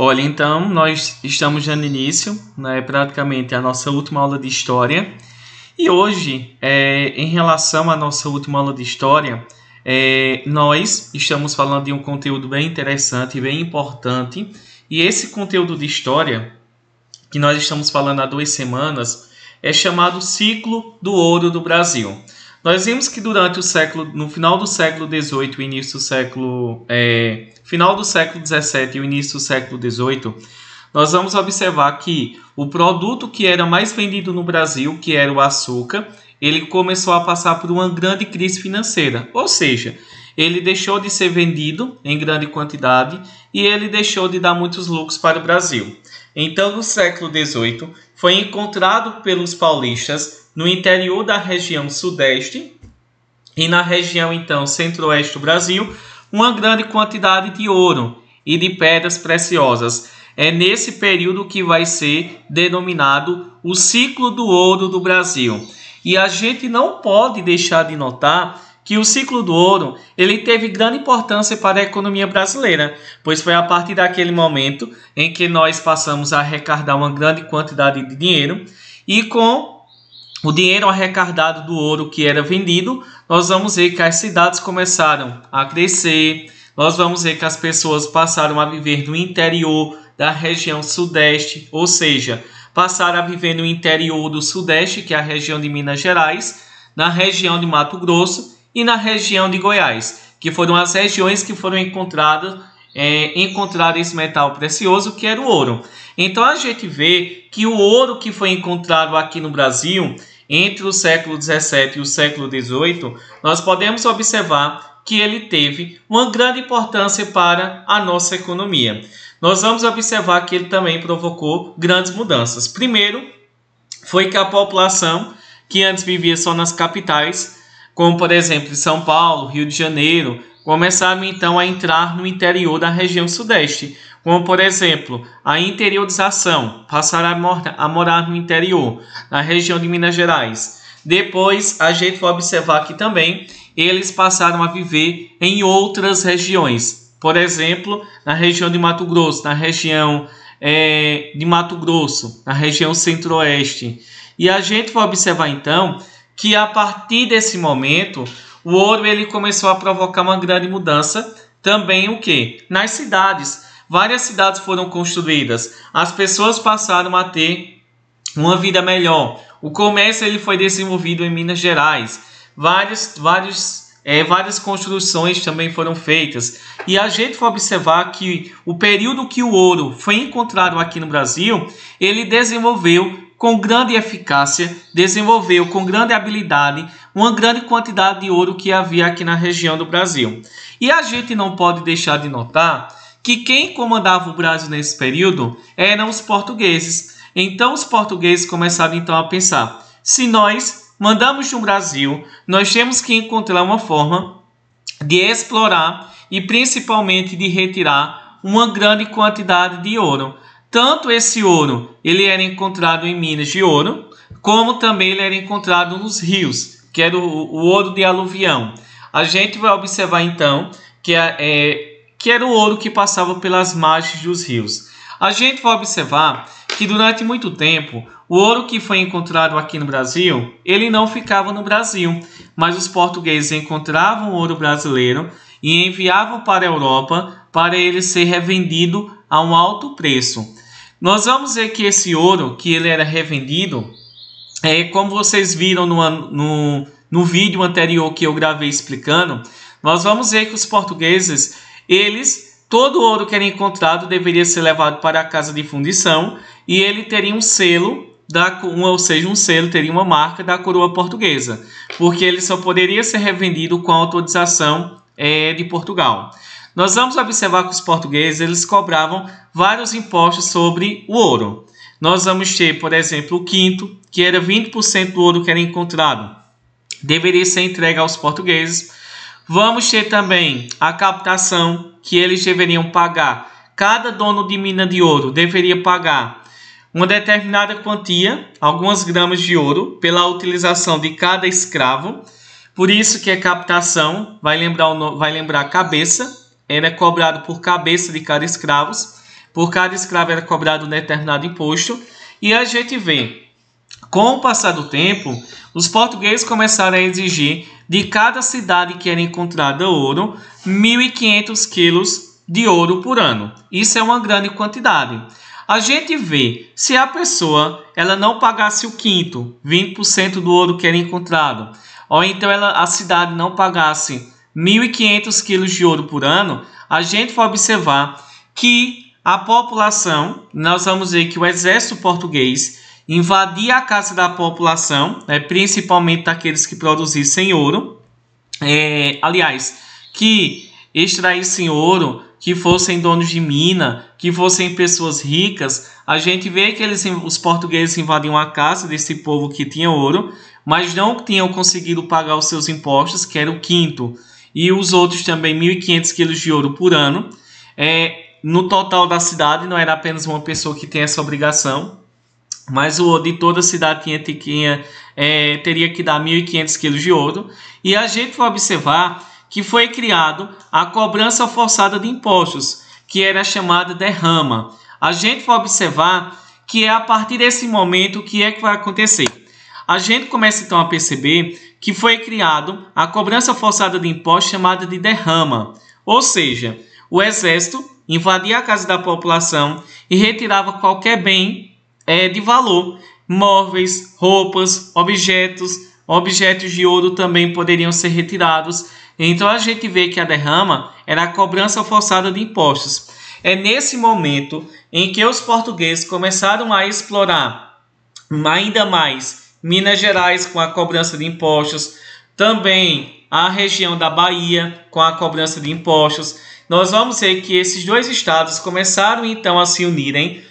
Olha, então nós estamos dando início, né, praticamente a nossa última aula de história. E hoje, em relação à nossa última aula de história, nós estamos falando de um conteúdo bem interessante e bem importante. E esse conteúdo de história, que nós estamos falando há 2 semanas, é chamado Ciclo do Ouro do Brasil. Nós vimos que no final do século XVIII, o início do século, final do século XVII e o início do século XVIII, nós vamos observar que o produto que era mais vendido no Brasil, que era o açúcar, ele começou a passar por uma grande crise financeira. Ou seja, ele deixou de ser vendido em grande quantidade e ele deixou de dar muitos lucros para o Brasil. Então, no século XVIII, foi encontrado pelos paulistas no interior da região sudeste e na região, então, centro-oeste do Brasil, uma grande quantidade de ouro e de pedras preciosas. É nesse período que vai ser denominado o ciclo do ouro do Brasil. E a gente não pode deixar de notar que o ciclo do ouro ele teve grande importância para a economia brasileira, pois foi a partir daquele momento em que nós passamos a arrecadar uma grande quantidade de dinheiro e com o dinheiro arrecadado do ouro que era vendido, nós vamos ver que as cidades começaram a crescer, nós vamos ver que as pessoas passaram a viver no interior da região sudeste, ou seja, passaram a viver no interior do sudeste, que é a região de Minas Gerais, na região de Mato Grosso e na região de Goiás, que foram as regiões que foram encontrar esse metal precioso, que era o ouro. Então a gente vê que o ouro que foi encontrado aqui no Brasil, entre o século XVII e o século XVIII, nós podemos observar que ele teve uma grande importância para a nossa economia. Nós vamos observar que ele também provocou grandes mudanças. Primeiro, foi que a população que antes vivia só nas capitais, como por exemplo São Paulo, Rio de Janeiro, começaram então a entrar no interior da região sudeste, como por exemplo a interiorização, passaram a morar no interior, na região de Minas Gerais. Depois a gente vai observar que também eles passaram a viver em outras regiões, por exemplo na região de Mato Grosso, na região na região centro-oeste. E a gente vai observar então que a partir desse momento o ouro ele começou a provocar uma grande mudança também o quê? Nas cidades. Várias cidades foram construídas, as pessoas passaram a ter uma vida melhor. O comércio ele foi desenvolvido em Minas Gerais. Várias construções também foram feitas. E a gente vai observar que o período que o ouro foi encontrado aqui no Brasil, ele desenvolveu com grande eficácia, desenvolveu com grande habilidade uma grande quantidade de ouro que havia aqui na região do Brasil. E a gente não pode deixar de notar que quem comandava o Brasil nesse período eram os portugueses. Então os portugueses começaram então a pensar, se nós mandamos no Brasil, nós temos que encontrar uma forma de explorar e principalmente de retirar uma grande quantidade de ouro. Tanto esse ouro ele era encontrado em minas de ouro, como também ele era encontrado nos rios, que era o ouro de aluvião. A gente vai observar então que era o ouro que passava pelas margens dos rios. A gente vai observar que durante muito tempo o ouro que foi encontrado aqui no Brasil, ele não ficava no Brasil, mas os portugueses encontravam o ouro brasileiro e enviavam para a Europa para ele ser revendido a um alto preço. Nós vamos ver que esse ouro que ele era revendido, como vocês viram no vídeo anterior que eu gravei explicando, nós vamos ver que os portugueses, todo o ouro que era encontrado deveria ser levado para a casa de fundição e ele teria um selo, teria uma marca da coroa portuguesa, porque ele só poderia ser revendido com a autorização de Portugal. Nós vamos observar que os portugueses eles cobravam vários impostos sobre o ouro. Nós vamos ter, por exemplo, o quinto, que era 20% do ouro que era encontrado, deveria ser entregue aos portugueses. Vamos ter também a captação, que eles deveriam pagar. Cada dono de mina de ouro deveria pagar uma determinada quantia, algumas gramas de ouro, pela utilização de cada escravo. Por isso que a captação, vai lembrar cabeça, era cobrado por cabeça de cada escravo. por cada escravo era cobrado um determinado imposto. E a gente vê, com o passar do tempo, os portugueses começaram a exigir de cada cidade que era encontrada ouro, 1.500 quilos de ouro por ano. Isso é uma grande quantidade. A gente vê, se a pessoa ela não pagasse o quinto, 20% do ouro que era encontrado, ou então a cidade não pagasse 1.500 quilos de ouro por ano, a gente vai observar que a população, nós vamos ver que o exército português invadia a casa da população, principalmente daqueles que produzissem ouro, que extraíssem ouro, que fossem donos de mina, que fossem pessoas ricas. A gente vê que os portugueses invadiam a casa desse povo que tinha ouro, mas não tinham conseguido pagar os seus impostos, que era o quinto, e os outros também 1.500 quilos de ouro por ano. No total da cidade, não era apenas uma pessoa que tem essa obrigação, mas o de toda a cidade teria que dar 1.500 quilos de ouro. E a gente vai observar que foi criado a cobrança forçada de impostos, que era chamada derrama. A gente vai observar que é a partir desse momento que vai acontecer. A gente começa então a perceber que foi criado a cobrança forçada de impostos chamada de derrama. Ou seja, o exército invadia a casa da população e retirava qualquer bem de valor. Móveis, roupas, objetos de ouro também poderiam ser retirados. Então a gente vê que a derrama era a cobrança forçada de impostos. É nesse momento em que os portugueses começaram a explorar ainda mais Minas Gerais com a cobrança de impostos, também a região da Bahia com a cobrança de impostos. Nós vamos ver que esses dois estados começaram então a se unirem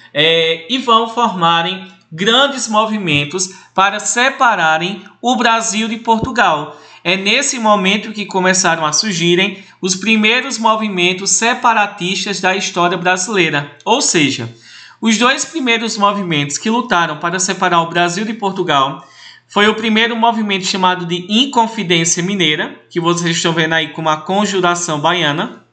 e vão formarem grandes movimentos para separarem o Brasil de Portugal. É nesse momento que começaram a surgirem os primeiros movimentos separatistas da história brasileira. Ou seja, os dois primeiros movimentos que lutaram para separar o Brasil de Portugal foi o primeiro movimento chamado de Inconfidência Mineira, que vocês estão vendo aí como a Conjuração Baiana.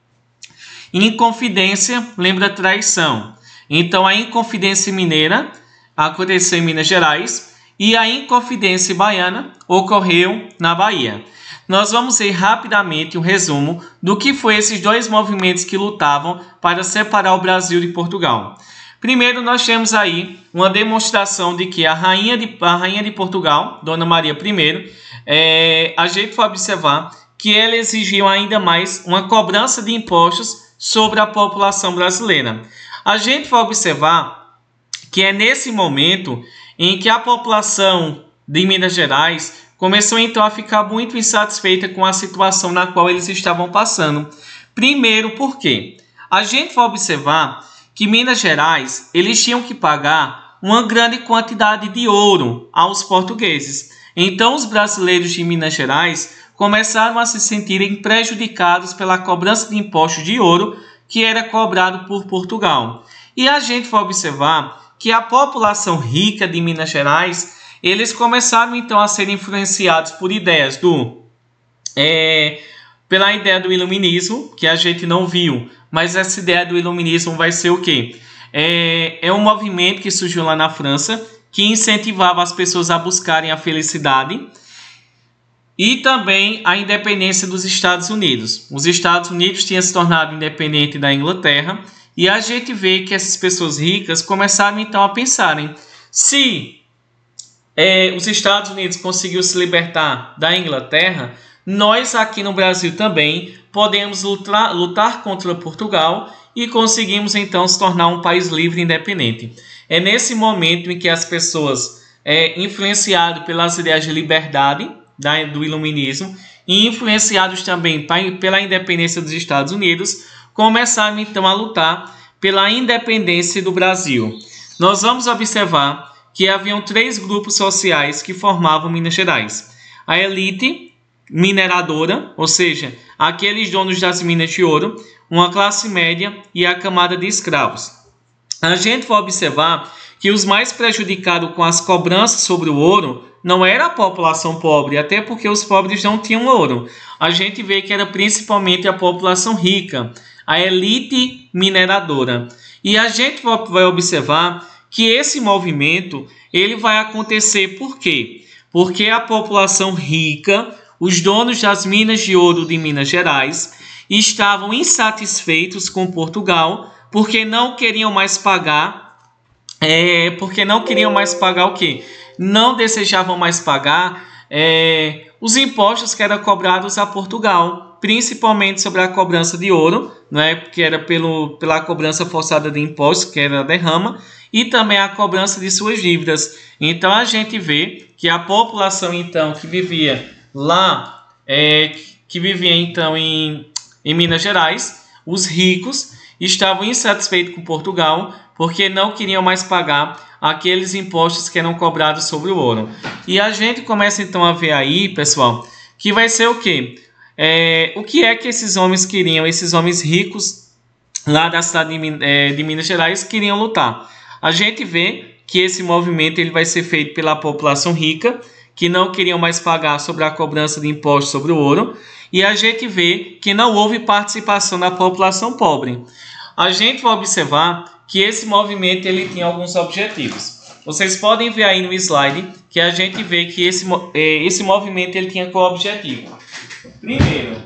Inconfidência lembra traição. Então a Inconfidência Mineira aconteceu em Minas Gerais e a Inconfidência Baiana ocorreu na Bahia. Nós vamos ver rapidamente um resumo do que foi esses dois movimentos que lutavam para separar o Brasil de Portugal. Primeiro, nós temos aí uma demonstração de que a rainha de Portugal, Dona Maria I, a gente vai observar que ela exigiu ainda mais uma cobrança de impostos sobre a população brasileira. A gente vai observar que é nesse momento em que a população de Minas Gerais começou então a ficar muito insatisfeita com a situação na qual eles estavam passando. Primeiro, porque a gente vai observar que Minas Gerais eles tinham que pagar uma grande quantidade de ouro aos portugueses. Então, os brasileiros de Minas Gerais começaram a se sentirem prejudicados pela cobrança de impostos de ouro que era cobrado por Portugal. E a gente vai observar que a população rica de Minas Gerais, eles começaram então a ser influenciados por ideias pela ideia do iluminismo, que a gente não viu, mas essa ideia do iluminismo vai ser o quê? É um movimento que surgiu lá na França, que incentivava as pessoas a buscarem a felicidade e também a independência dos Estados Unidos. Os Estados Unidos tinham se tornado independente da Inglaterra e a gente vê que essas pessoas ricas começaram então a pensarem, se os Estados Unidos conseguiram se libertar da Inglaterra, nós aqui no Brasil também podemos lutar contra Portugal e conseguimos então se tornar um país livre e independente. É nesse momento em que as pessoas, influenciadas pelas ideias de liberdade do iluminismo e influenciados também pela independência dos Estados Unidos, começaram então a lutar pela independência do Brasil. Nós vamos observar que haviam 3 grupos sociais que formavam Minas Gerais. A elite mineradora, ou seja, aqueles donos das minas de ouro, uma classe média e a camada de escravos. A gente vai observar que os mais prejudicados com as cobranças sobre o ouro não era a população pobre, até porque os pobres não tinham ouro. A gente vê que era principalmente a população rica, a elite mineradora. E a gente vai observar que esse movimento ele vai acontecer por quê? Porque a população rica, os donos das minas de ouro de Minas Gerais, estavam insatisfeitos com Portugal porque não queriam mais pagar, o quê? Não desejavam mais pagar os impostos que eram cobrados a Portugal, principalmente sobre a cobrança de ouro, né, que era pela cobrança forçada de impostos, que era a derrama, e também a cobrança de suas dívidas. Então a gente vê que a população então que vivia lá, então em Minas Gerais, os ricos estavam insatisfeitos com Portugal porque não queriam mais pagar aqueles impostos que eram cobrados sobre o ouro. E a gente começa então a ver aí, pessoal, que vai ser o quê? O que é que esses homens queriam, esses homens ricos lá da cidade de Minas Gerais queriam lutar? A gente vê que esse movimento ele vai ser feito pela população rica, que não queriam mais pagar sobre a cobrança de impostos sobre o ouro, e a gente vê que não houve participação da população pobre. A gente vai observar que esse movimento ele tinha alguns objetivos. Vocês podem ver aí no slide que a gente vê que esse movimento ele tinha como objetivo. Primeiro,